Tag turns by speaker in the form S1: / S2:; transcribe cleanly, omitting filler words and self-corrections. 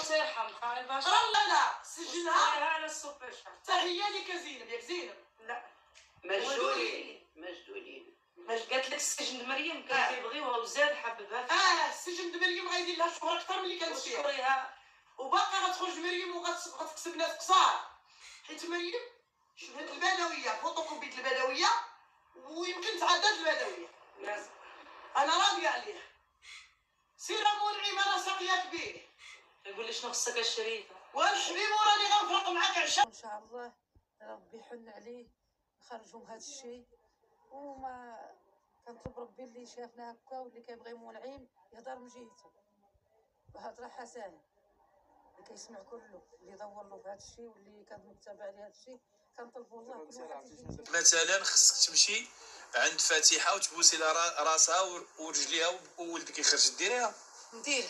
S1: الله يرحم خالي باشا.
S2: لا سجنها
S1: على السوبر شاب.
S2: تهيا لك زينب ياك زينب.
S1: لا
S2: مجدولين.
S1: قالت لك سجن مريم كان كيبغيوها وزاد حببها.
S2: سجن مريم غيدير لها شهور اكثر من اللي كانت فيها.
S1: شكريها.
S2: وباقي غتخرج مريم وغتكسب ناس قصار، حيت مريم شبهت البدويه، فوتوكوبيت البدويه ويمكن تعدات البدويه. انا راضيه عليه. سير منعم انا ساقياك به.
S1: يقول لي شنو خصك الشريفه.
S2: والحبيب وراني غنفرق معاك عشاء.
S3: ان شاء الله ربي يحن عليه يخرجوا من هذا الشيء، وما كنطلب ربي اللي شافنا هكا واللي كيبغي منعم يهضر من جهته بهضره حسنه اللي كيسمع كله، اللي دور له في هذا الشيء واللي كان متابع لهذا الشيء كنطلبوا الله كل واحد يجي.
S4: مثلا خصك تمشي عند فاتحه وتبوسي لها راسها ورجليها وولدك يخرج ديريها.
S3: ندير